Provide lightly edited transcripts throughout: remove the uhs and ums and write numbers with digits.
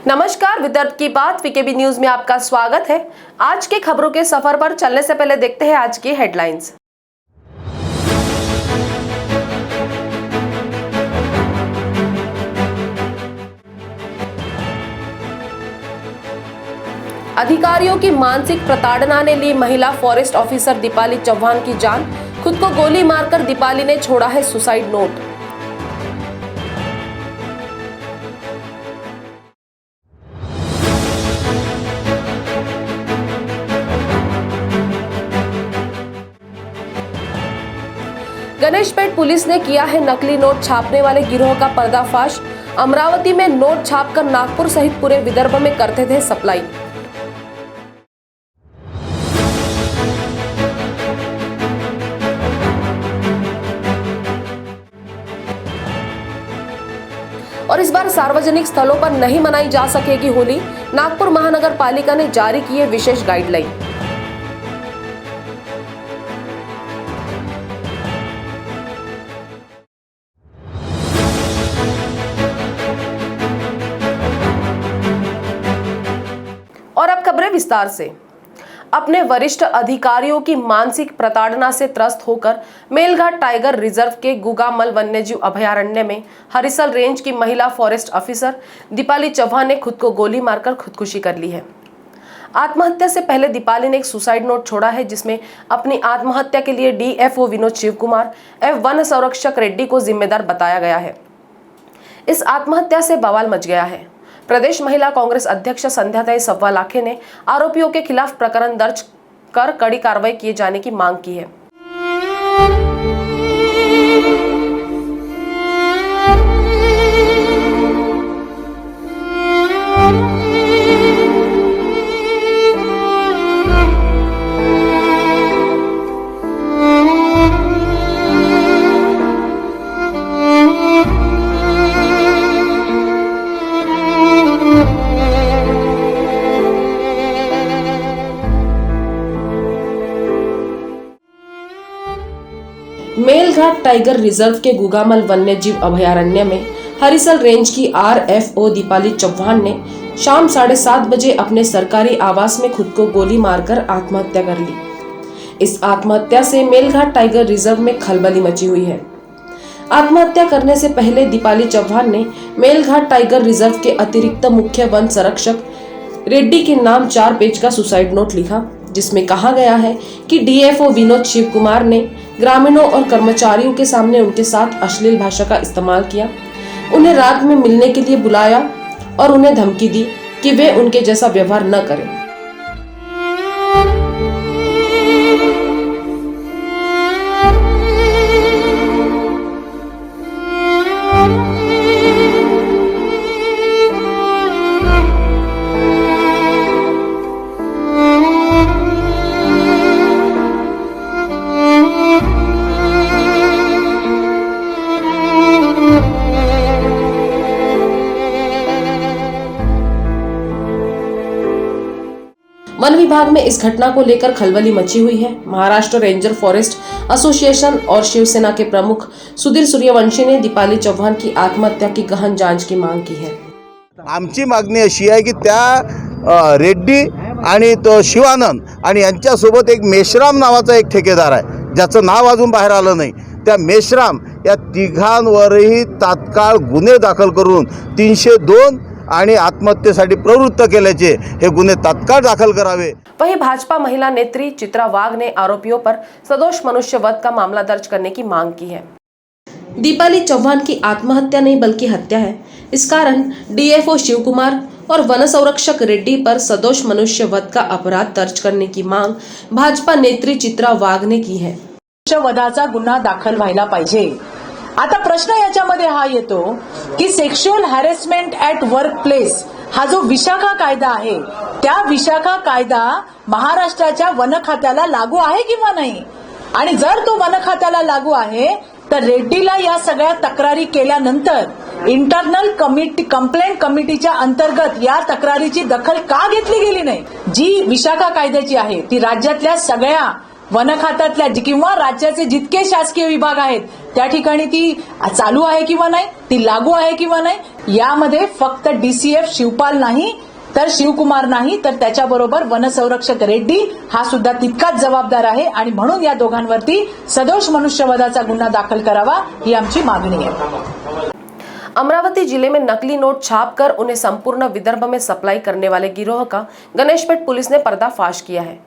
नमस्कार, विदर्भ की बात वीकेबी न्यूज में आपका स्वागत है। आज के खबरों के सफर पर चलने से पहले देखते हैं आज की हेडलाइंस। अधिकारियों की मानसिक प्रताड़ना ने ली महिला फॉरेस्ट ऑफिसर दीपाली चौहान की जान। खुद को गोली मारकर दीपाली ने छोड़ा है सुसाइड नोट। गणेशपेट पुलिस ने किया है नकली नोट छापने वाले गिरोह का पर्दाफाश। अमरावती में नोट छापकर नागपुर सहित पूरे विदर्भ में करते थे सप्लाई। और इस बार सार्वजनिक स्थलों पर नहीं मनाई जा सकेगी होली। नागपुर महानगर पालिका ने जारी किए विशेष गाइडलाइन। और अब खबरें विस्तार से। अपने वरिष्ठ अधिकारियों की मानसिक प्रताड़ना से त्रस्त होकर मेलघाट टाइगर रिजर्व के गुगामल वन्यजीव अभयारण्य में हरिसल रेंज की महिला फॉरेस्ट ऑफिसर दीपाली चौहान ने खुद को गोली मारकर खुदकुशी कर ली है। आत्महत्या से पहले दीपाली ने एक सुसाइड नोट छोड़ा है, जिसमें अपनी आत्महत्या के लिए डीएफओ विनोद शिव कुमार एवं वन संरक्षक रेड्डी को जिम्मेदार बताया गया है। इस आत्महत्या से बवाल मच गया है। प्रदेश महिला कांग्रेस अध्यक्ष संध्याताई सव्वा लाखे ने आरोपियों के खिलाफ प्रकरण दर्ज कर कड़ी कार्रवाई किए जाने की मांग की है। मेलघाट टाइगर रिजर्व के गुगामल वन्यजीव अभयारण्य में हरिसल रेंज की आरएफओ दीपाली चौहान ने शाम 7:30 बजे अपने सरकारी आवास में खुद को गोली मारकर आत्महत्या कर ली। इस आत्महत्या से मेलघाट टाइगर रिजर्व में खलबली मची हुई है। आत्महत्या करने से पहले दीपाली चौहान ने मेलघाट टाइगर रिजर्व के अतिरिक्त मुख्य वन संरक्षक रेड्डी के नाम 4 पेज का सुसाइड नोट लिखा, जिसमें कहा गया है कि डीएफओ विनोद शिव कुमार ने ग्रामीणों और कर्मचारियों के सामने उनके साथ अश्लील भाषा का इस्तेमाल किया, उन्हें रात में मिलने के लिए बुलाया और उन्हें धमकी दी कि वे उनके जैसा व्यवहार न करें। वन विभाग में इस घटना को लेकर खलबली मची हुई है। महाराष्ट्र रेंजर फॉरेस्ट एसोसिएशन और शिवसेना के प्रमुख सुधीर सूर्यवंशी ने दीपाली चौहान की आत्महत्या की गहन जांच की मांग की है। आमची मागणी अशी आहे की त्या रेड्डी आणि तो शिवानंद आणि यांच्यासोबत एक मेश्राम नावाचा एक ठेकेदार आहे, ज्याचं नाव अजून बाहेर आलं नाही। त्या मेश्राम या तिघांवरही तात्काळ गुन्हे दाखल करून 302 आणि आत्महत्येसाठी प्रवृत्त केल्याचे हे गुन्हे तात्काळ दाखल करावे। वहीं भाजपा महिला नेत्री चित्रा वाघ ने आरोपियों पर सदोष मनुष्यवध का मामला दर्ज करने की मांग की है। दीपाली चौहान की आत्महत्या नहीं बल्कि हत्या है। इस कारण डीएफओ शिव कुमार और वन संरक्षक रेड्डी पर सदोष मनुष्यवध का अपराध दर्ज करने की मांग भाजपा नेत्री चित्रा वाघ ने की है। वधाचा गुन्हा दाखल व्हायला पाहिजे। आता प्रश्न याच्यामध्ये हा येतो की sexual harassment at work place हा जो विशाखा कायदा आहे, त्या विशाखा कायदा महाराष्ट्राच्या वन खात्याला लागू आहे किंवा नाही, आणि जर तो वन खात्याला लागू आहे तर रेड्डीला या सगळ्या तक्रारी केल्यानंतर इंटरनल कंप्लेंट कमिटीच्या अंतर्गत या तक्रारीची दखल का घेतली गेली नाही? जी विशाखा कायद्याची आहे ती राज्यातल्या सगळ्या वन खात्यातल्या किंवा राज्याचे जितके शासकीय विभाग आहेत त्या ठिकाणी ती चालू आहे किंवा नाही, ती लागू आहे किंवा नाही, यामध्ये फक्त डीसीएफ शिवपाल नाही तर शिवकुमार नाही तर त्याच्याबरोबर वनसंरक्षक रेड्डी हा सुद्धा तितकाच जबाबदार आहे आणि म्हणून या दोघांवरती सदोष मनुष्यवधाचा गुन्हा दाखल करावा ही आमची मागणी आहे। अमरावती जिले में नकली नोट छापकर उन्हें संपूर्ण विदर्भ में सप्लाई करने वाले गिरोह का गणेशपेट पुलिस ने पर्दाफाश किया है।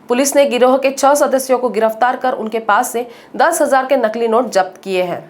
पुलिस ने गिरोह के 6 सदस्यों को गिरफ्तार कर उनके पास से 10,000 के नकली नोट जब्त किए हैं।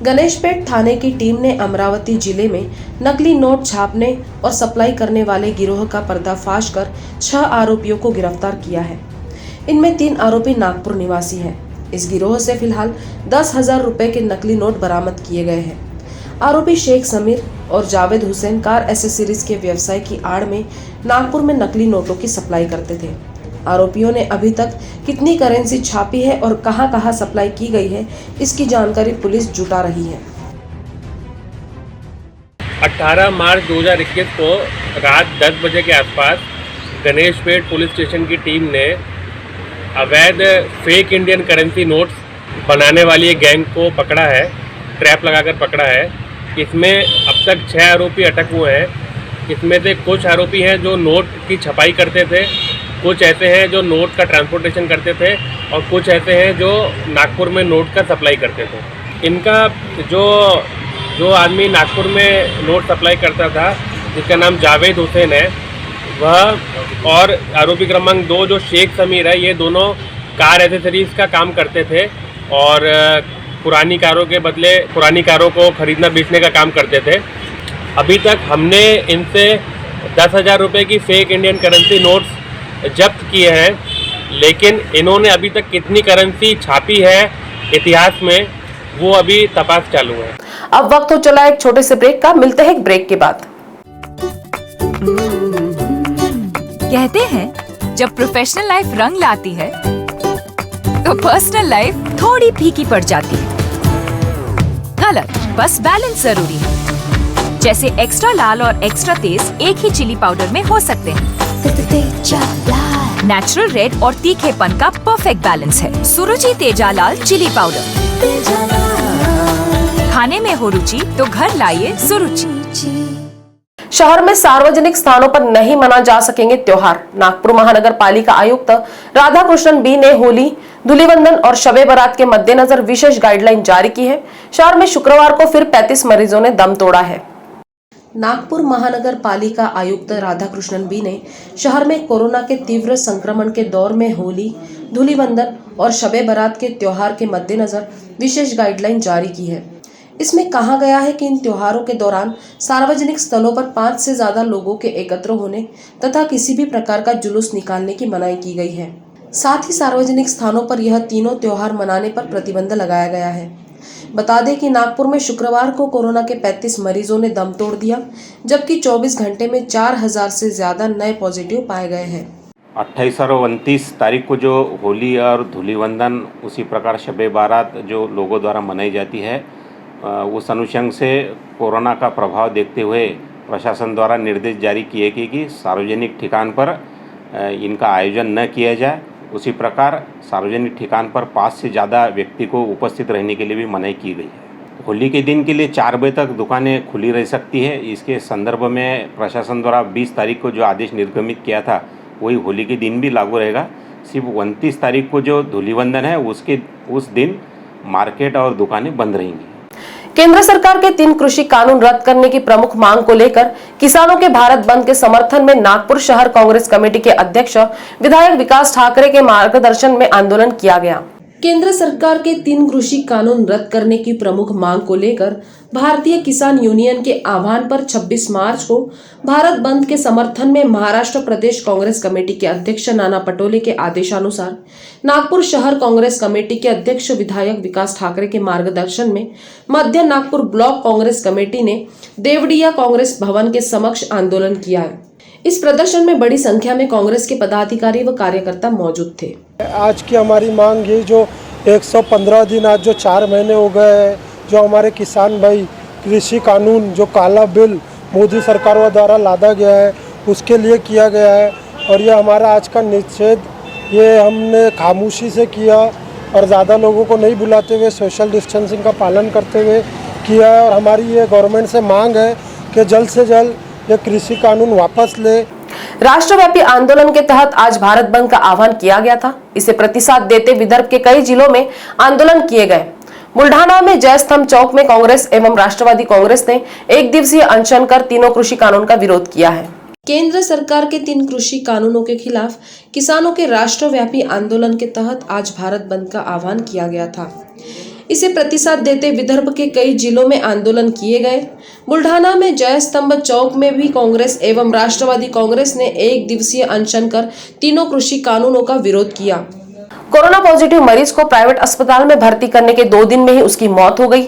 गणेशपेट थाने की टीम ने अमरावती जिले में नकली नोट छापने और सप्लाई करने वाले गिरोह का पर्दाफाश कर 6 आरोपियों को गिरफ्तार किया है। इनमें 3 आरोपी नागपुर निवासी हैं। इस गिरोह से फिलहाल 10,000 रुपए के नकली नोट बरामद किए गए हैं। आरोपी शेख समीर और जावेद हुसैन कार एसेसरीज के व्यवसाय की आड़ में नागपुर में नकली नोटों की सप्लाई करते थे। आरोपियों ने अभी तक कितनी करेंसी छापी है और कहां-कहां सप्लाई की गई है, इसकी जानकारी पुलिस जुटा रही है। 18 मार्च 2021 को रात 10 बजे के आसपास गणेशपेट पुलिस स्टेशन की टीम ने अवैध फेक इंडियन करेंसी नोट्स बनाने वाली एक गैंग को पकड़ा है, ट्रैप लगाकर पकड़ा है। इसमें अब तक 6 आरोपी अटक हुए हैं। इसमें से कुछ आरोपी हैं जो नोट की छपाई करते थे, कुछ ऐसे हैं जो नोट का ट्रांसपोर्टेशन करते थे और कुछ ऐसे हैं जो नागपुर में नोट का सप्लाई करते थे। इनका जो आदमी नागपुर में नोट सप्लाई करता था जिसका नाम जावेद हुसैन है, वह और आरोपी क्रमांक 2 जो शेख समीर है, ये दोनों कार एसेसरीज का काम करते थे और पुरानी कारों के बदले पुरानी कारों को खरीदना बेचने का काम करते थे। अभी तक हमने इनसे 10,000 रुपये की फेक इंडियन करेंसी नोट्स जब्त किए हैं, लेकिन इन्होंने अभी तक कितनी करेंसी छापी है इतिहास में वो अभी तपास चालू है। अब वक्त हो चला एक छोटे से ब्रेक का, मिलते हैं एक ब्रेक के बाद। कहते हैं जब प्रोफेशनल लाइफ रंग लाती है तो पर्सनल लाइफ थोड़ी फीकी पड़ जाती है। गलत, बस बैलेंस जरूरी है। जैसे एक्स्ट्रा लाल और एक्स्ट्रा तेज एक ही चिली पाउडर में हो सकते हैं। नेचुरल रेड और तीखेपन का परफेक्ट बैलेंस है सुरुचि तेजा लाल चिली पाउडर। खाने में हो रुचि तो घर लाइए सुरुचि। शहर में सार्वजनिक स्थानों पर नहीं मना जा सकेंगे त्योहार। नागपुर महानगर पालिका आयुक्त राधाकृष्णन बी ने होली, धूलिवंदन और शबे बारात के मद्देनजर विशेष गाइडलाइन जारी की है। शहर में शुक्रवार को फिर 35 मरीजों ने दम तोड़ा है। नागपुर महानगर पालिका आयुक्त राधाकृष्णन बी ने शहर में कोरोना के तीव्र संक्रमण के दौर में होली, धूलिवंदन और शबे बारात के त्योहार के मद्देनजर विशेष गाइडलाइन जारी की है। इसमें कहा गया है कि इन त्योहारों के दौरान सार्वजनिक स्थलों पर 5 से ज्यादा लोगों के एकत्र होने तथा किसी भी प्रकार का जुलूस निकालने की मनाही की गई है। साथ ही सार्वजनिक स्थानों पर यह तीनों त्योहार मनाने पर प्रतिबंध लगाया गया है। बता दें कि नागपुर में शुक्रवार को कोरोना के 35 मरीजों ने दम तोड़ दिया, जबकि 24 घंटे में 4,000 से ज्यादा नए पॉजिटिव पाए गए हैं। 28 और 29 तारीख को जो होली और धूलिवंदन, उसी प्रकार शबे बारात जो लोगों द्वारा मनाई जाती है, उस अनुषंग से कोरोना का प्रभाव देखते हुए प्रशासन द्वारा निर्देश जारी किए कि सार्वजनिक ठिकान पर इनका आयोजन न किया जाए। उसी प्रकार सार्वजनिक ठिकान पर 5 से ज़्यादा व्यक्ति को उपस्थित रहने के लिए भी मनाही की गई है। होली के दिन के लिए 4 बजे तक दुकानें खुली रह सकती है। इसके संदर्भ में प्रशासन द्वारा 20 तारीख को जो आदेश निर्गमित किया था वही होली के दिन भी लागू रहेगा। सिर्फ 29 तारीख को जो धूलिवंदन है उस दिन मार्केट और दुकानें बंद रहेंगी। केंद्र सरकार के 3 कृषि कानून रद्द करने की प्रमुख मांग को लेकर किसानों के भारत बंद के समर्थन में नागपुर शहर कांग्रेस कमेटी के अध्यक्ष विधायक विकास ठाकरे के मार्गदर्शन में आंदोलन किया गया। केंद्र सरकार के 3 कृषि कानून रद्द करने की प्रमुख मांग को लेकर भारतीय किसान यूनियन के आह्वान पर 26 मार्च को भारत बंद के समर्थन में महाराष्ट्र प्रदेश कांग्रेस कमेटी के अध्यक्ष नाना पटोले के आदेशानुसार नागपुर शहर कांग्रेस कमेटी के अध्यक्ष विधायक विकास ठाकरे के मार्गदर्शन में मध्य नागपुर ब्लॉक कांग्रेस कमेटी ने देवड़िया कांग्रेस भवन के समक्ष आंदोलन किया है। इस प्रदर्शन में बड़ी संख्या में कांग्रेस के पदाधिकारी व कार्यकर्ता मौजूद थे। आज की हमारी मांग है, जो 115 दिन आज जो 4 महीने हो गए हैं, जो हमारे किसान भाई कृषि कानून जो काला बिल मोदी सरकार द्वारा लादा गया है उसके लिए किया गया है, और ये हमारा आज का निषेध ये हमने खामोशी से किया और ज़्यादा लोगों को नहीं बुलाते हुए सोशल डिस्टेंसिंग का पालन करते हुए किया है। और हमारी ये गवर्नमेंट से मांग है कि जल्द से जल्द ये कृषि कानून वापस ले। राष्ट्रव्यापी आंदोलन के तहत आज भारत बंद का आह्वान किया गया था। इसे प्रतिसाद देते विदर्भ के कई जिलों में आंदोलन किए गए। बुल्ढाना में जय स्तंभ चौक में कांग्रेस एवं राष्ट्रवादी कांग्रेस ने एक दिवसीय अनशन कर तीनों कृषि कानून का विरोध किया है। केंद्र सरकार के 3 कृषि कानूनों के खिलाफ किसानों के राष्ट्रव्यापी आंदोलन के तहत आज भारत बंद का आह्वान किया गया था। इसे प्रतिसाद देते विदर्भ के कई जिलों में आंदोलन किए गए। बुल्ढाना में जय स्तंभ चौक में भी कांग्रेस एवं राष्ट्रवादी कांग्रेस ने एक दिवसीय अनशन कर तीनों कृषि कानूनों का विरोध किया। कोरोना पॉजिटिव मरीज को प्राइवेट अस्पताल में भर्ती करने के 2 दिन में ही उसकी मौत हो गई।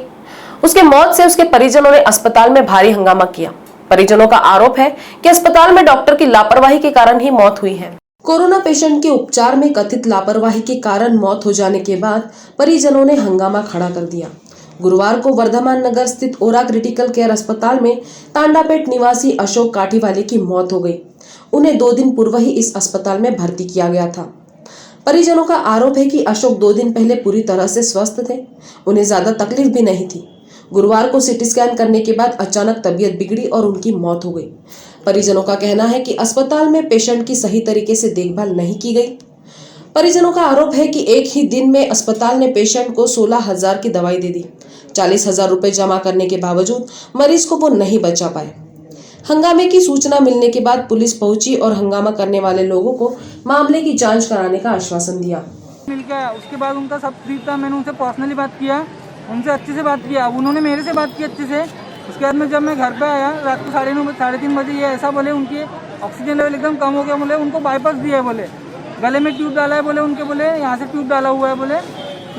उसके मौत से उसके परिजनों ने अस्पताल में भारी हंगामा किया। परिजनों का आरोप है कि अस्पताल में डॉक्टर की लापरवाही के कारण ही मौत हुई है। कोरोना पेशेंट के उपचार में कथित लापरवाही के कारण मौत हो जाने के बाद परिजनों ने हंगामा खड़ा कर दिया। गुरुवार को वर्धमान नगर स्थित ओरा क्रिटिकल केयर अस्पताल में तांडापेट निवासी अशोक काठीवाले की मौत हो गई। उन्हें 2 दिन पूर्व ही इस अस्पताल में भर्ती किया गया था। परिजनों का आरोप है कि अशोक 2 दिन पहले पूरी तरह से स्वस्थ थे, उन्हें ज्यादा तकलीफ भी नहीं थी। गुरुवार को सीटी स्कैन करने के बाद अचानक तबीयत बिगड़ी और उनकी मौत हो गई। परिजनों का कहना है कि अस्पताल में पेशेंट की सही तरीके से देखभाल नहीं की गई। परिजनों का आरोप है कि एक ही दिन में अस्पताल ने पेशेंट को 16,000 की दवाई दे दी। 40,000 रुपए जमा करने के बावजूद मरीज को वो नहीं बचा पाए। हंगामे की सूचना मिलने के बाद पुलिस पहुंची और हंगामा करने वाले लोगों को मामले की जांच कराने का आश्वासन दिया। मिल गया, उसके बाद उनका सब ठीक था। मैंने उनसे पर्सनली बात किया, उनसे अच्छे से बात किया, उन्होंने मेरे से बात की अच्छे से। उसके बाद में जब मैं घर पे आया रात को 9:30 साढ़े 3 बजे, ये ऐसा बोले उनकी ऑक्सीजन लेवल एकदम कम हो गया। बोले उनको बाईपास दिया है, बोले गले में ट्यूब डाला है, बोले उनके बोले यहाँ से ट्यूब डाला हुआ है, बोले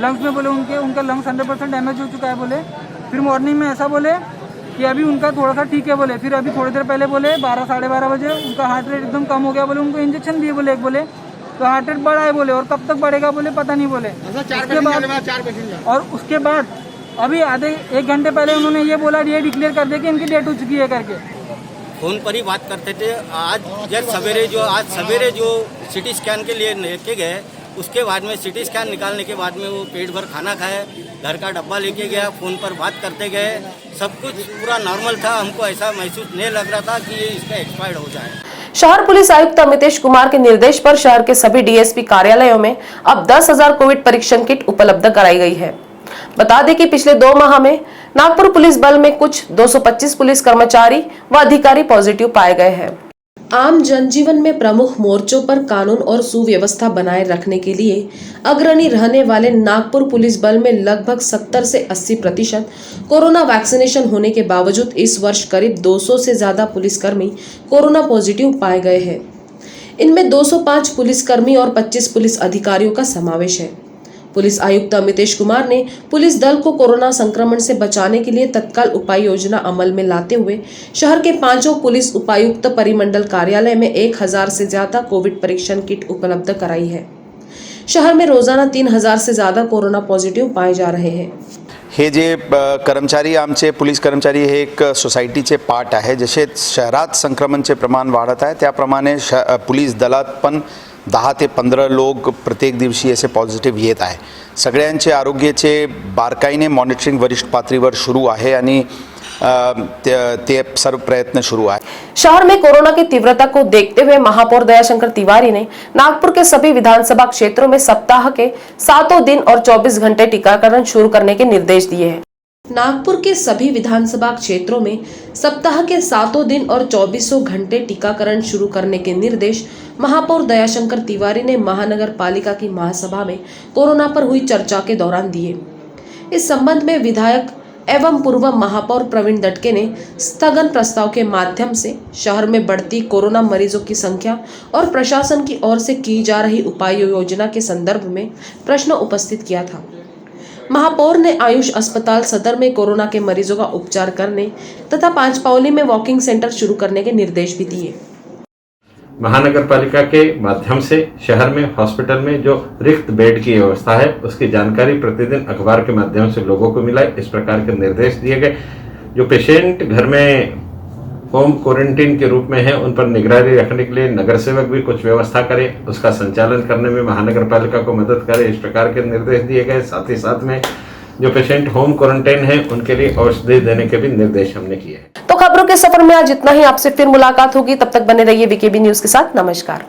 लंग्स में बोले उनका लंग्स 100% डैमेज हो चुका है। बोले फिर मॉर्निंग में ऐसा बोले कि अभी उनका थोड़ा सा ठीक है। बोले फिर अभी थोड़ी देर पहले बोले 12 साढ़े 12 बजे उनका हार्ट रेट एकदम कम हो गया। बोले उनको इंजेक्शन दिए, बोले एक बोले तो हार्ट रेट बढ़ा है, बोले और कब तक बढ़ेगा बोले पता नहीं। बोले उसके बाद अभी आधे 1 घंटे पहले उन्होंने ये बोला, ये डिक्लेयर कर दिया कि इनकी डेट हो चुकी है करके। फोन पर ही बात करते थे। आज सवेरे जो सिटी स्कैन के लिए लेके गए, उसके बाद में सिटी स्कैन निकालने के बाद में वो पेट भर खाना खाए, घर का डब्बा लेके गया, फोन पर बात करते गए, सब कुछ पूरा नॉर्मल था। हमको ऐसा महसूस नहीं लग रहा था कि ये इसका एक्सपायर्ड हो जाए। शहर पुलिस आयुक्त अमितेश कुमार के निर्देश पर शहर के सभी डीएसपी कार्यालयों में अब 10,000 कोविड परीक्षण किट उपलब्ध कराई गई है। बता दें कि पिछले 2 माह में नागपुर पुलिस बल में कुछ 225 पुलिस कर्मचारी व अधिकारी पॉजिटिव पाए गए हैं। आम जनजीवन में प्रमुख मोर्चों पर कानून और सुव्यवस्था बनाए रखने के लिए अग्रणी रहने वाले नागपुर पुलिस बल में लगभग 70 से 80% कोरोना वैक्सीनेशन होने के बावजूद इस वर्ष करीब 200 से ज्यादा पुलिसकर्मी कोरोना पॉजिटिव पाए गए हैं। इनमें 205 पुलिसकर्मी और 25 पुलिस अधिकारियों का समावेश है। पुलिस आयुक्त अमितेश कुमार ने पुलिस दल को कोरोना संक्रमण से बचाने के लिए तत्काल उपाय योजना अमल में लाते हुए शहर के 5 पुलिस उपायुक्त परिमंडल कार्यालय में 1000 से ज्यादा कोविड परीक्षण किट उपलब्ध कराई है। शहर में रोजाना 3000 से ज्यादा कोरोना पॉझिटिव्ह पाए जा रहे हैं। हे जे कर्मचारी आमचे पोलीस कर्मचारी हे एक सोसायटीचे पार्ट आहे। जसे शहरात संक्रमणचे प्रमाण वाढत आहे त्याप्रमाणे पोलीस दलात पण 10 ते 15 लोक प्रत्येक दिवशी असे पॉझिटिव्ह येत आहे। सगळ्यांचे आरोग्याचे बारकाईने मॉनिटरिंग वरिष्ठ पातळीवर सुरू आहे आणि ते सर्व प्रयत्न शुरू है। शहर में कोरोना की तीव्रता को देखते हुए महापौर दयाशंकर तिवारी ने नागपुर के सभी विधानसभा क्षेत्रों में सप्ताह के 7 दिन और 24 घंटे टीकाकरण शुरू करने के निर्देश दिए हैं। नागपुर के सभी विधानसभा क्षेत्रों में सप्ताह के 7 दिन और 24 घंटे टीकाकरण शुरू करने के निर्देश महापौर दयाशंकर तिवारी ने महानगर पालिका की महासभा में कोरोना पर हुई चर्चा के दौरान दिए। इस संबंध में विधायक एवं पूर्व महापौर प्रवीण दटके ने स्थगन प्रस्ताव के माध्यम से शहर में बढ़ती कोरोना मरीजों की संख्या और प्रशासन की ओर से की जा रही उपाय योजना के संदर्भ में प्रश्न उपस्थित किया था। महापौर ने आयुष अस्पताल सदर में कोरोना के मरीजों का उपचार करने तथा पांचपावली में वॉकिंग सेंटर शुरू करने के निर्देश भी दिए। महानगर पालिका के माध्यम से शहर में हॉस्पिटल में जो रिक्त बेड की व्यवस्था है उसकी जानकारी प्रतिदिन अखबार के माध्यम से लोगों को मिला। इस प्रकार के निर्देश दिए गए। जो पेशेंट घर में होम क्वारंटीन के रूप में है उन पर निगरानी रखने के लिए नगर सेवक भी कुछ व्यवस्था करे, उसका संचालन करने में महानगर पालिका को मदद करे, इस प्रकार के निर्देश दिए गए। साथ ही साथ में जो पेशेंट होम क्वारंटाइन है उनके लिए औषधि देने के भी निर्देश हमने किए हैं। तो खबरों के सफर में आज इतना ही। आपसे फिर मुलाकात होगी, तब तक बने रहिए वीकेबी न्यूज के साथ। नमस्कार।